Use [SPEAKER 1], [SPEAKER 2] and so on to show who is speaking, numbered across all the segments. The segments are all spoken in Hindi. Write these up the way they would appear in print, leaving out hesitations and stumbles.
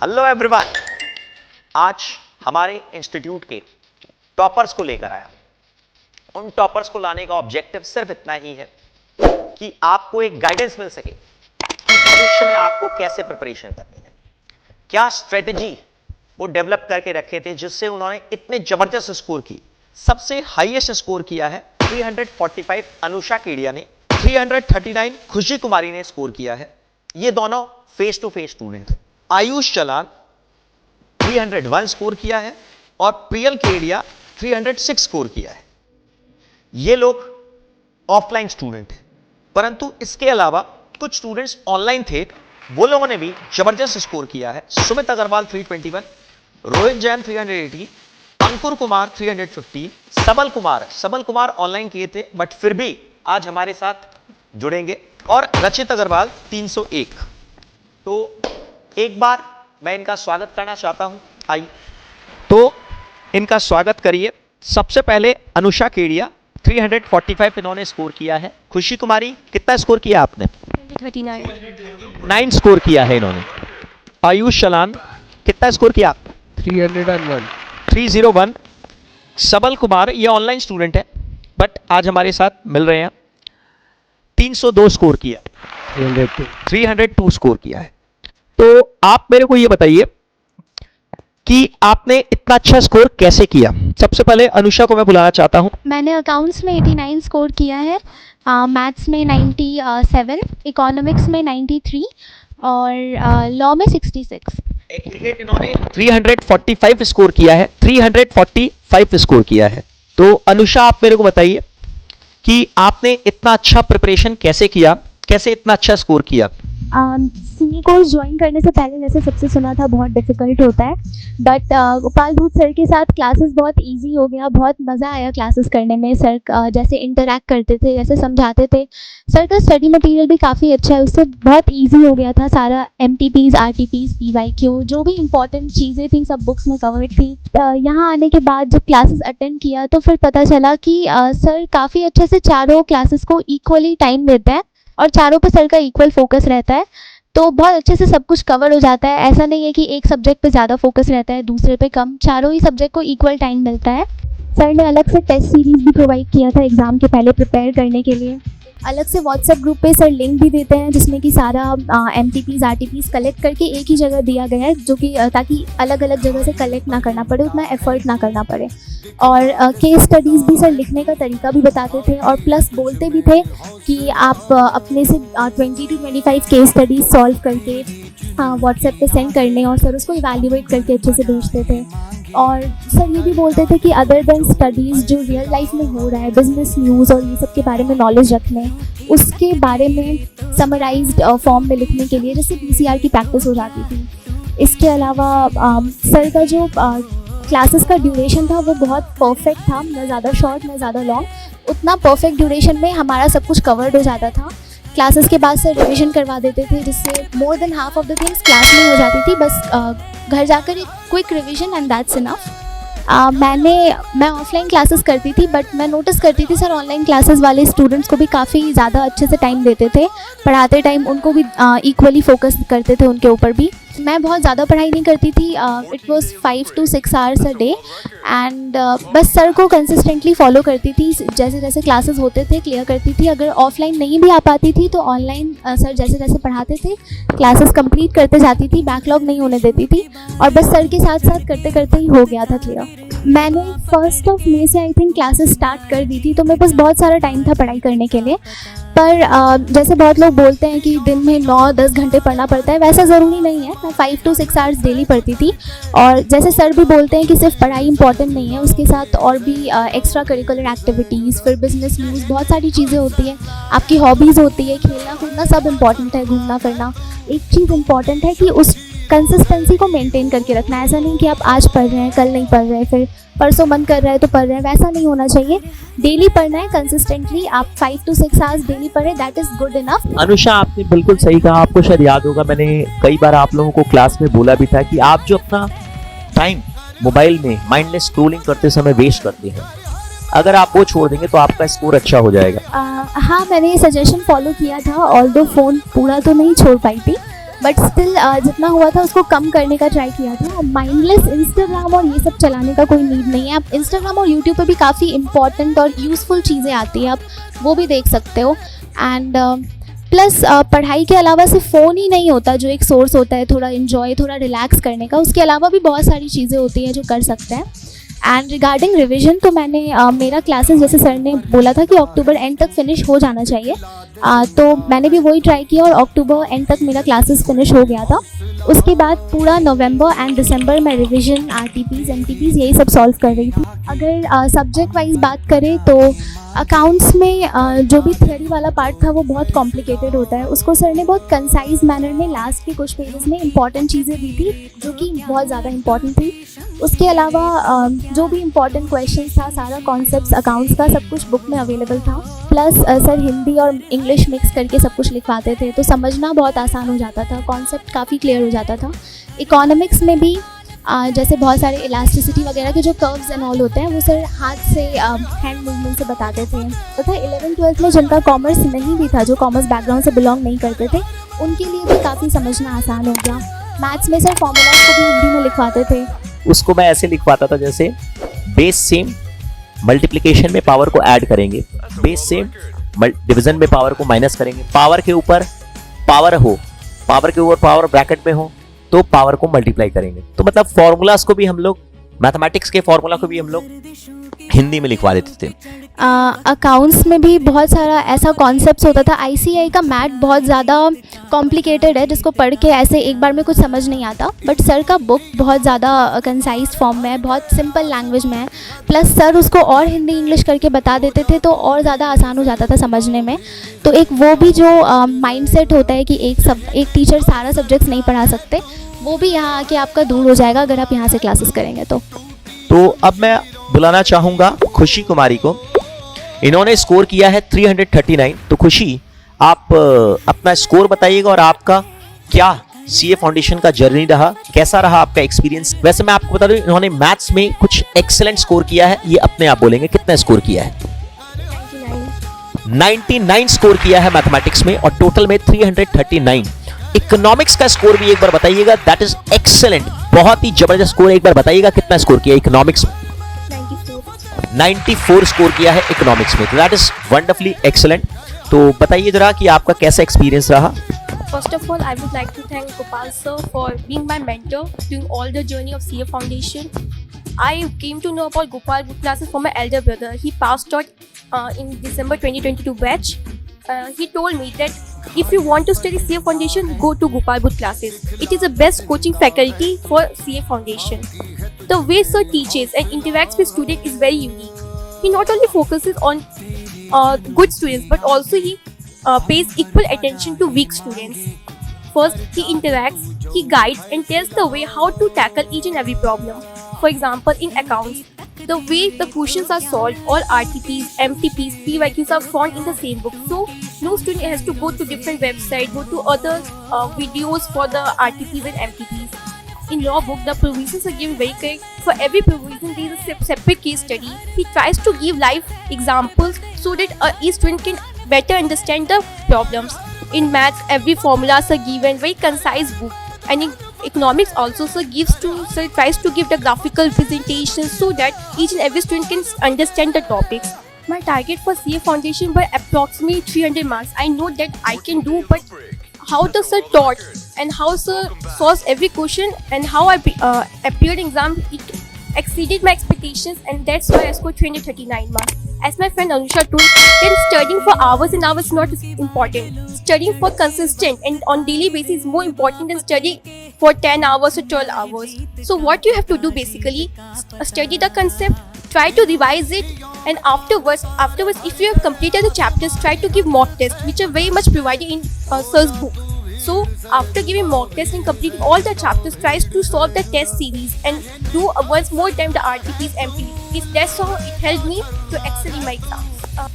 [SPEAKER 1] हेलो एवरीवन, आज हमारे इंस्टीट्यूट के टॉपर्स को लेकर आया। उन टॉपर्स को लाने का ऑब्जेक्टिव सिर्फ इतना ही है कि आपको एक गाइडेंस मिल सके कि भविष्य में आपको कैसे प्रिपरेशन करनी है, क्या स्ट्रेटेजी वो डेवलप करके रखे थे जिससे उन्होंने इतने जबरदस्त स्कोर की। सबसे हाईएस्ट स्कोर किया है 345 अनुषा केडिया ने, 339 खुशी कुमारी ने स्कोर किया है। ये दोनों face to face student. Ayush चलान 301 स्कोर किया है और प्रियल केडिया 306 स्कोर किया है। ये लोग ऑफलाइन स्टूडेंट हैं, परंतु इसके अलावा कुछ स्टूडेंट्स ऑनलाइन थे, वो लोगों ने भी जबरदस्त स्कोर किया है। सुमित अग्रवाल 321, रोहित जैन 380, अंकुर कुमार 350, सबल कुमार ऑनलाइन किए थे बट फिर भी आज हमारे साथ जुड़ेंगे, और रचित अग्रवाल 301। तो एक बार मैं इनका स्वागत करना चाहता हूं। आइए तो इनका स्वागत करिए। सबसे पहले अनुषा केडिया 345 इन्होंने स्कोर किया है। खुशी कुमारी कितना स्कोर किया आपने? 9 स्कोर किया है इन्होंने। आयुष चलान कितना स्कोर किया? 301। सबल कुमार ये ऑनलाइन स्टूडेंट है बट आज हमारे साथ मिल रहे हैं, 302 स्कोर किया, 302 स्कोर किया है। तो आप मेरे को ये बताइए कि आपने इतना अच्छा स्कोर कैसे किया। सबसे पहले अनुषा को मैं बुलाना चाहता हूं।
[SPEAKER 2] मैंने अकाउंट्स में 89 स्कोर किया है, मैथ्स में 97, इकोनॉमिक्स में 93 और लॉ में 66।
[SPEAKER 1] एग्रीगेट इन्होंने 345 स्कोर किया है, 345 स्कोर किया है। तो अनुषा आप मेरे को बताइए कि आपने इतना अच्छा प्रिपरेशन कैसे किया, कैसे इतना अच्छा स्कोर किया?
[SPEAKER 2] सी कोर्स ज्वाइन करने से पहले जैसे सबसे सुना था बहुत डिफ़िकल्ट होता है, बट गोपाल धूत सर के साथ क्लासेस बहुत इजी हो गया, बहुत मज़ा आया क्लासेस करने में। सर जैसे इंटरेक्ट करते थे, जैसे समझाते थे, सर का स्टडी मटेरियल भी काफ़ी अच्छा है, उससे बहुत इजी हो गया था सारा। MTPs, RTPs, PYQ जो भी इंपॉर्टेंट चीज़ें थी सब बुक्स में कवर थी। यहाँ आने के बाद जब क्लासेस अटेंड किया तो फिर पता चला कि सर काफ़ी अच्छे से चारों क्लासेस को इक्वली टाइम देते हैं और चारों पर सर का इक्वल फोकस रहता है, तो बहुत अच्छे से सब कुछ कवर हो जाता है। ऐसा नहीं है कि एक सब्जेक्ट पे ज़्यादा फोकस रहता है, दूसरे पे कम, चारों ही सब्जेक्ट को इक्वल टाइम मिलता है। सर ने अलग से टेस्ट सीरीज़ भी प्रोवाइड किया था एग्ज़ाम के पहले प्रिपेयर करने के लिए। अलग से व्हाट्सएप ग्रुप पे सर लिंक भी देते हैं जिसमें कि सारा MTPs, RTPs कलेक्ट करके एक ही जगह दिया गया है, जो कि ताकि अलग अलग जगह से कलेक्ट ना करना पड़े, उतना एफर्ट ना करना पड़े। और केस स्टडीज़ भी सर लिखने का तरीका भी बताते थे और प्लस बोलते भी थे कि आप अपने से 20 to 25 केस स्टडीज़ सॉल्व करके व्हाट्सएप पे सेंड करने, और सर उसको इवैल्यूएट करके अच्छे से भेजते थे। और सर ये भी बोलते थे कि अदर देन स्टडीज़ जो रियल लाइफ में हो रहा है, बिजनेस न्यूज़ और ये सब के बारे में नॉलेज रखने, उसके बारे में समराइज्ड फॉर्म में लिखने के लिए जैसे PCR की प्रैक्टिस हो जाती थी। इसके अलावा सर का जो क्लासेस का ड्यूरेशन था वो बहुत परफेक्ट था, ना ज़्यादा शॉर्ट ना ज़्यादा लॉन्ग। उतना परफेक्ट ड्यूरेशन में हमारा सब कुछ कवर्ड हो जाता था। क्लासेस के बाद सर रिविजन करवा देते थे जिससे more than half of the things class में हो जाती थी, बस घर जाकर एक quick revision and that's enough. मैं ऑफलाइन क्लासेस करती थी बट मैं नोटिस करती थी सर ऑनलाइन क्लासेस वाले स्टूडेंट्स को भी काफ़ी ज़्यादा अच्छे से टाइम देते थे, पढ़ाते टाइम उनको भी इक्वली फोकस करते थे उनके ऊपर भी। मैं बहुत ज़्यादा पढ़ाई नहीं करती थी, it was 5 to 6 hours a day and बस सर को कंसिस्टेंटली फॉलो करती थी। जैसे जैसे क्लासेस होते थे क्लियर करती थी, अगर ऑफलाइन नहीं भी आ पाती थी तो ऑनलाइन सर जैसे जैसे पढ़ाते थे क्लासेस कंप्लीट करते जाती थी, बैकलॉग नहीं होने देती थी और बस सर के साथ साथ करते करते ही हो गया था क्लियर। मैंने 1 मई से आई थिंक क्लासेस स्टार्ट कर दी थी, तो मेरे पास बहुत सारा टाइम था पढ़ाई करने के लिए। पर जैसे बहुत लोग बोलते हैं कि दिन में 9-10 घंटे पढ़ना पड़ता है, वैसा ज़रूरी नहीं है। मैं 5 to 6 आवर्स डेली पढ़ती थी और जैसे सर भी बोलते हैं कि सिर्फ पढ़ाई इंपॉर्टेंट नहीं है, उसके साथ और भी एक्स्ट्रा करिकुलर एक्टिविटीज़, फिर बिजनेस न्यूज़, बहुत सारी चीज़ें होती हैं, आपकी हॉबीज़ होती है, खेलना कूदना सब इम्पॉर्टेंट है, घूमना फिरना। एक चीज़ इम्पॉर्टेंट है कि उस कंसिस्टेंसी को मेंटेन करके रखना। ऐसा नहीं कि आप आज पढ़ रहे हैं कल नहीं पढ़ रहे, फिर परसों मन कर रहा है तो पढ़ रहे हैं, वैसा नहीं होना चाहिए। डेली पढ़ना है कंसिस्टेंटली, आप 5 to 6 आवर्स डेली पढ़े, that is good enough.
[SPEAKER 3] Anusha आपने बिल्कुल सही कहा। आपको शायद याद होगा मैंने कई बार आप लोगों को क्लास में बोला भी था कि आप जो अपना टाइम मोबाइल में माइंडलेस स्क्रॉलिंग करते समय वेस्ट करते हैं, अगर आप वो छोड़ देंगे तो आपका स्कोर अच्छा हो जाएगा।
[SPEAKER 2] हाँ, मैंने ये सजेशन फॉलो किया था, ऑल्दो फ़ोन पूरा तो नहीं छोड़ पाई थी, बट स्टिल जितना हुआ था उसको कम करने का ट्राई किया था। माइंडलेस इंस्टाग्राम और ये सब चलाने का कोई नीड नहीं है। आप इंस्टाग्राम और यूट्यूब पे भी काफ़ी इंपॉर्टेंट और यूज़फुल चीज़ें आती हैं, आप वो भी देख सकते हो। एंड प्लस पढ़ाई के अलावा सिर्फ फ़ोन ही नहीं होता जो एक सोर्स होता है थोड़ा इन्जॉय, थोड़ा रिलैक्स करने का, उसके अलावा भी बहुत सारी चीज़ें होती हैं जो कर सकते हैं। एंड रिगार्डिंग रिविज़न तो मैंने मेरा क्लासेस जैसे सर ने बोला था कि अक्टूबर एंड तक फिनिश हो जाना चाहिए, तो मैंने भी वही ट्राई किया और अक्टूबर एंड तक मेरा क्लासेस फिनिश हो गया था। उसके बाद पूरा नवंबर एंड दिसंबर में रिवीजन, आरटीपीज़, एमटीपीज़ यही सब सॉल्व कर रही थी। अगर सब्जेक्ट वाइज बात करें तो अकाउंट्स में जो भी थियोरी वाला पार्ट था वो बहुत कॉम्प्लिकेटेड होता है, उसको सर ने बहुत कंसाइज मैनर में लास्ट के कुछ पेजेस में इंपॉर्टेंट चीज़ें दी थी जो कि बहुत ज़्यादा इंपॉर्टेंट थी। उसके अलावा जो भी इंपॉर्टेंट क्वेश्चन था, सारा कॉन्सेप्ट्स अकाउंट्स का सब कुछ बुक में अवेलेबल था। प्लस सर हिंदी और इंग्लिश मिक्स करके सब कुछ लिखवाते थे, तो समझना बहुत आसान हो जाता था, कॉन्सेप्ट काफ़ी क्लियर हो जाता था। इकोनॉमिक्स में भी जैसे बहुत सारे इलास्टिसिटी वगैरह के जो कर्व्स एंड ऑल होते हैं वो सर हाथ से हैंड मूवमेंट से बताते थे। तथा 11th-12th में जिनका कॉमर्स नहीं भी था, जो कॉमर्स बैकग्राउंड से बिलोंग नहीं करते थे, उनके लिए भी काफ़ी समझना आसान हो गया। मैथ्स में सर फॉर्मूलाज को भी हिंदी में लिखवाते थे।
[SPEAKER 3] उसको मैं ऐसे लिखवाता था जैसे बेस सेम, मल्टीप्लिकेशन में पावर को ऐड करेंगे, बेस सेम, डिवीजन में पावर को माइनस करेंगे, पावर के ऊपर पावर हो, पावर के ऊपर पावर ब्रैकेट में हो तो पावर को मल्टीप्लाई करेंगे। तो मतलब फॉर्मूलाज को भी हम लोग, मैथमेटिक्स के फॉर्मूला को भी हम लोग हिंदी में लिखवा देते थे।
[SPEAKER 2] अकाउंट्स में भी बहुत सारा ऐसा कॉन्सेप्ट्स होता था। आईसीआई का मैथ बहुत ज़्यादा कॉम्प्लिकेटेड है जिसको पढ़ के ऐसे एक बार में कुछ समझ नहीं आता, बट सर का बुक बहुत ज़्यादा कंसाइज फॉर्म में है, बहुत सिंपल लैंग्वेज में है। प्लस सर उसको और हिंदी इंग्लिश करके बता देते थे तो और ज़्यादा आसान हो जाता था समझने में। तो एक वो भी जो माइंडसेट होता है कि एक टीचर सारा सब्जेक्ट्स नहीं पढ़ा सकते, वो भी यहाँ आके आपका दूर हो जाएगा अगर आप यहाँ से क्लासेस करेंगे तो
[SPEAKER 3] अब मैं बुलाना चाहूँगा खुशी कुमारी को। इन्होंने स्कोर किया है 339। तो खुशी, आप अपना स्कोर बताइएगा और आपका क्या सीए फाउंडेशन का जर्नी रहा, कैसा रहा आपका एक्सपीरियंस। वैसे मैं आपको बता दूं इन्होंने मैथ्स में कुछ एक्सेलेंट स्कोर किया है, ये अपने आप बोलेंगे कितना स्कोर किया है। 99 स्कोर किया है मैथमेटिक्स में और टोटल में 339। इकोनॉमिक्स का स्कोर भी एक बार बताइएगा, दैट इज एक्सेलेंट, बहुत ही जबरदस्त स्कोर। एक बार बताइएगा कितना स्कोर किया इकोनॉमिक्स में। 94 स्कोर किया है इकोनॉमिक्स में, दैट इज वंडरफुली एक्सेलेंट। तो बताइए जरा कि आपका कैसा एक्सपीरियंस रहा।
[SPEAKER 4] First of all, I would like to thank Gopal sir for being my mentor during all the journey of CA Foundation. I came to know about Gopal boot classes from my elder brother. He passed out in December 2022 batch. He told me that if you want to study CA Foundation, go to Gopal boot classes. It is the best coaching faculty for CA Foundation. The way sir teaches and interacts with students is very unique. He not only focuses on good students, but also he pays equal attention to weak students. First, he interacts, he guides and tells the way how to tackle each and every problem. For example, in accounts, the way the questions are solved, all RTPs, MTPs, PYQs are found in the same book. So, no student has to go to different websites, go to other videos for the RTPs and MTPs. In law book, the provisions are given very correct. For every provision, there is a separate case study. He tries to give live examples so that each student can better understand the problems. In maths, every formulas are given, very concise book. And in economics also, sir tries to give the graphical presentation so that each and every student can understand the topics. My target for CA Foundation were approximately 300 marks. I know that I can do, but how the sir taught and how sir solves every question and how I appeared in exam, it exceeded my expectations, and that's why I scored 339 marks. As my friend Anusha told, then studying for hours and hours is not important. Studying for consistent and on daily basis is more important than studying for 10 hours or 12 hours. So what you have to do basically, study the concept, try to revise it, and afterwards if you have completed the chapters, try to give mock tests, which are very much provided in sir's book. So after giving mock tests and completing all the chapters, tries to solve the test series and do once more time the RTPs, MPs. That's how it helped me to excel in my exams.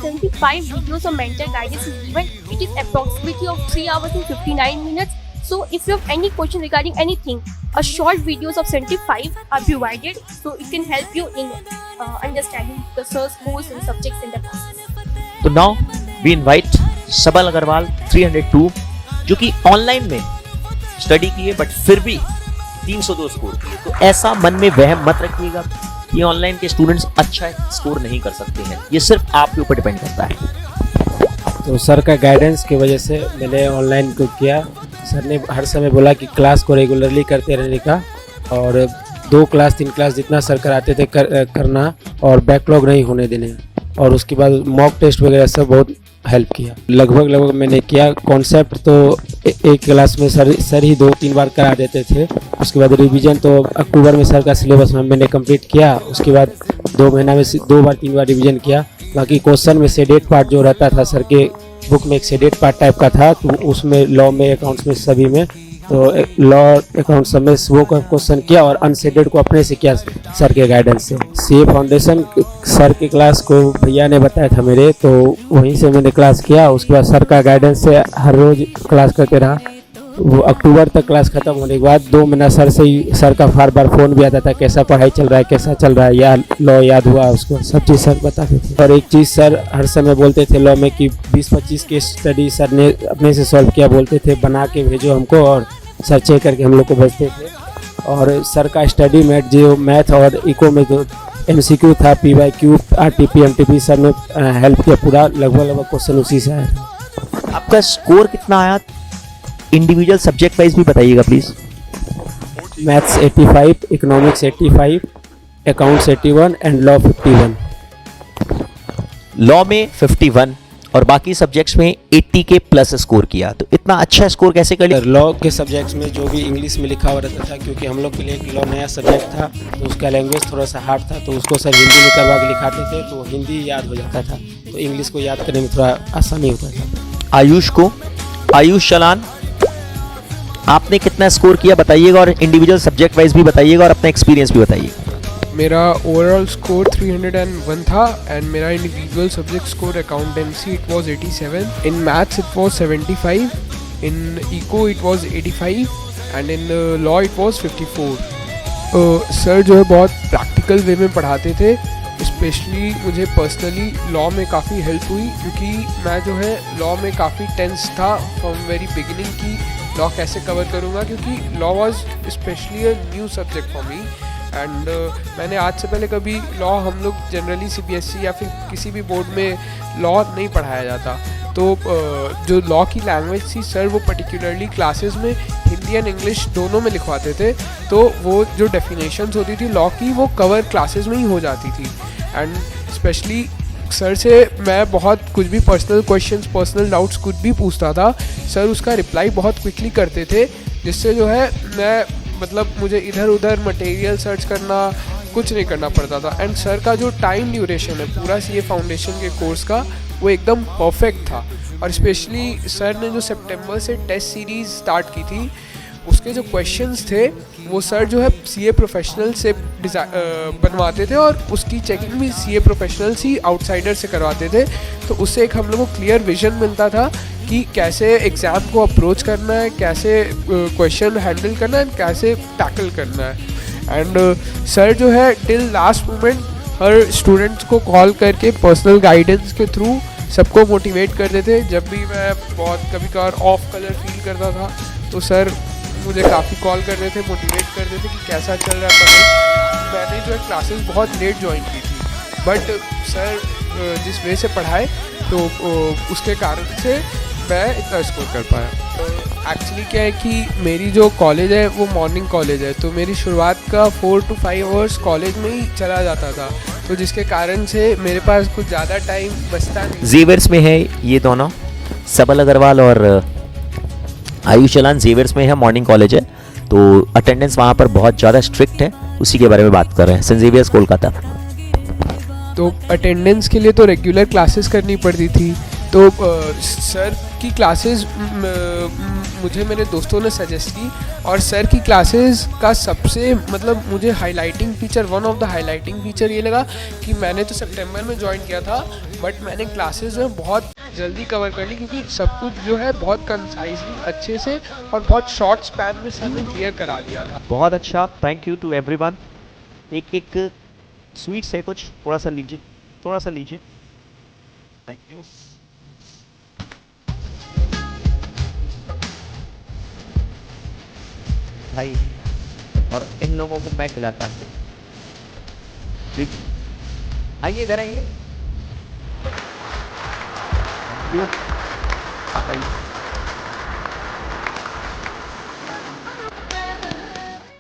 [SPEAKER 4] 75 videos of mentor guidance is given. It is approximately of 3 hours and 59 minutes. So if you have any question regarding anything, a short videos of 75 are provided, so it can help you in understanding the sir's course and subjects in the classes.
[SPEAKER 3] तो now we invite सबल अग्रवाल 302 जो कि ऑनलाइन में स्टडी किए बट फिर भी 302 स्कोर किए। तो ऐसा मन में वहम मत रखिएगा कि ऑनलाइन के स्टूडेंट्स अच्छा स्कोर नहीं कर सकते हैं, ये सिर्फ आपके ऊपर डिपेंड करता है।
[SPEAKER 5] तो सर का गाइडेंस की वजह से मैंने ऑनलाइन को किया। सर ने हर समय बोला कि क्लास को रेगुलरली करते रहने का, और 2 क्लास 3 क्लास जितना सर कराते थे करना, और बैकलॉग नहीं होने देने। और उसके बाद मॉक टेस्ट वगैरह सब बहुत हेल्प किया। लगभग मैंने किया। कॉन्सेप्ट तो एक क्लास में सर ही 2-3 बार करा देते थे। उसके बाद रिवीजन तो अक्टूबर में सर का सिलेबस में मैंने कंप्लीट किया। उसके बाद 2 महीना में 2 बार 3 बार रिवीजन किया। बाकी क्वेश्चन में शेडेड पार्ट जो रहता था सर के बुक में, एक शेडेड पार्ट टाइप का था, तो उसमें लॉ में, अकाउंट्स में, सभी में, तो लॉ अकाउंट सब में वो क्वेश्चन किया और अनशेडेड को अपने से किया सर के गाइडेंस से। सीए फाउंडेशन सर की क्लास को भैया ने बताया था मेरे, तो वहीं से मैंने क्लास किया। उसके बाद सर का गाइडेंस से हर रोज क्लास करते रहा। वो अक्टूबर तक क्लास खत्म होने के बाद 2 महीना सर का बार बार फ़ोन भी आता था, कैसा पढ़ाई चल रहा है, कैसा चल रहा है, या लॉ याद हुआ, उसको सब चीज़ सर बताते थे। और एक चीज़ सर हर समय बोलते थे लॉ में कि 20-25 केस स्टडी सर ने अपने से सॉल्व किया, बोलते थे बना के भेजो हमको, और सर चेक करके हम लोग को भेजते थे। और सर का स्टडी मैट जो मैथ और इको में जो MCQ था, PYQ, RTP, MTP, सर ने हेल्प किया पूरा। लगभग क्वेश्चन उसी से आया था।
[SPEAKER 3] आपका स्कोर कितना आया इंडिविजुअल सब्जेक्ट वाइज भी बताइएगा please.
[SPEAKER 5] Maths 85, economics 85, accounts 81 and law 51।
[SPEAKER 3] Law में 51 और बाकी सब्जेक्ट्स में 80 के प्लस स्कोर किया, तो इतना अच्छा स्कोर कैसे कर लिया?
[SPEAKER 5] लॉ के सब्जेक्ट्स में जो भी इंग्लिश में लिखा हुआ रहता था, क्योंकि हम लोग के लिए एक लॉ नया सब्जेक्ट था, तो उसका लैंग्वेज थोड़ा सा हार्ड था, तो उसको सर हिंदी में करवा के लिखाते थे, तो हिंदी याद हो जाता था, तो इंग्लिश को याद करने में थोड़ा आसानी होता था।
[SPEAKER 3] आयुष चलान, आपने कितना स्कोर किया बताइएगा, और इंडिविजुअल सब्जेक्ट वाइज भी बताइएगा, और अपना एक्सपीरियंस भी बताइएगा।
[SPEAKER 6] मेरा ओवरऑल स्कोर 301 था, एंड मेरा individual subject score accountancy it was 87, in maths it was 75, in eco it was 85 and in law it was 54। Sir जो है बहुत प्रैक्टिकल वे में पढ़ाते थे। स्पेशली मुझे पर्सनली लॉ में काफ़ी हेल्प हुई, क्योंकि मैं जो है लॉ में काफ़ी टेंस था फ्रॉम वेरी बिगिनिंग की लॉ कैसे कवर करूँगा, क्योंकि law was specially a new subject for me. And मैंने आज से पहले कभी लॉ, हम लोग जनरली CBSE या फिर किसी भी बोर्ड में लॉ नहीं पढ़ाया जाता, तो जो लॉ की लैंग्वेज थी सर वो पर्टिकुलरली क्लासेस में हिंदी एंड इंग्लिश दोनों में लिखवाते थे, तो वो जो डेफिनेशंस होती थी लॉ की वो कवर क्लासेस में ही हो जाती थी। एंड स्पेशली सर से मैं बहुत कुछ भी पर्सनल क्वेश्चंस, पर्सनल डाउट्स कुछ भी पूछता था, सर उसका रिप्लाई बहुत क्विकली करते थे, जिससे जो है मैं मुझे इधर उधर मटेरियल सर्च करना कुछ नहीं करना पड़ता था। एंड सर का जो टाइम ड्यूरेशन है पूरा CA फाउंडेशन के कोर्स का, वो एकदम परफेक्ट था। और स्पेशली सर ने जो सितंबर से टेस्ट सीरीज़ स्टार्ट की थी, उसके जो क्वेश्चंस थे वो सर जो है CA प्रोफेशनल से बनवाते थे, और उसकी चेकिंग भी CA प्रोफेशनल्स ही आउटसाइडर से करवाते थे, तो उससे एक हम लोग को क्लियर विजन मिलता था कि कैसे एग्ज़ाम को अप्रोच करना है, कैसे क्वेश्चन हैंडल करना है, कैसे टैकल करना है। एंड सर जो है टिल लास्ट मोमेंट हर स्टूडेंट्स को कॉल करके पर्सनल गाइडेंस के थ्रू सबको मोटिवेट करते थे। जब भी मैं बहुत कभी कभार ऑफ कलर फील करता था, तो सर मुझे काफ़ी कॉल करते थे, मोटिवेट करते थे कि कैसा चल रहा है पढ़ाई। मैंने जो है क्लासेस बहुत लेट ज्वाइन की थी, बट सर जिस वे से पढ़ाए तो उसके कारण से मैं इतना स्कोर कर पाया। एक्चुअली क्या है कि मेरी जो कॉलेज है वो मॉर्निंग कॉलेज है, तो मेरी शुरुआत का 4 to 5 आवर्स कॉलेज में ही चला जाता था, तो जिसके कारण से मेरे पास कुछ ज़्यादा टाइम बचता नहीं।
[SPEAKER 3] जेवियर्स में है ये दोनों, सबल अग्रवाल और आयुष चलान जेवियर्स में है, मॉर्निंग कॉलेज है, तो अटेंडेंस वहाँ पर बहुत ज़्यादा स्ट्रिक्ट है, उसी के बारे में बात कर रहे हैं। Saint Xavier's Kolkata.
[SPEAKER 6] तो अटेंडेंस के लिए तो रेगुलर क्लासेस करनी पड़ती थी, तो सर की क्लासेस मुझे मेरे दोस्तों ने सजेस्ट की, और सर की क्लासेस का सबसे मुझे highlighting feature, one of the highlighting feature ये लगा कि मैंने तो सितंबर में ज्वाइन किया था, बट मैंने क्लासेस में बहुत जल्दी कवर कर ली, क्योंकि सब कुछ जो है बहुत कंसाइजली अच्छे से और बहुत शॉर्ट स्पैन में सर ने क्लियर करा दिया था।
[SPEAKER 1] बहुत अच्छा, थैंक यू टू एवरीवन। एक स्वीट्स है कुछ, थोड़ा सा लीजिए। Thank you.
[SPEAKER 7] भाई, और इन लोगों को मैं खिलाता हूँ। ठीक, आइए इधर आइए। आइए।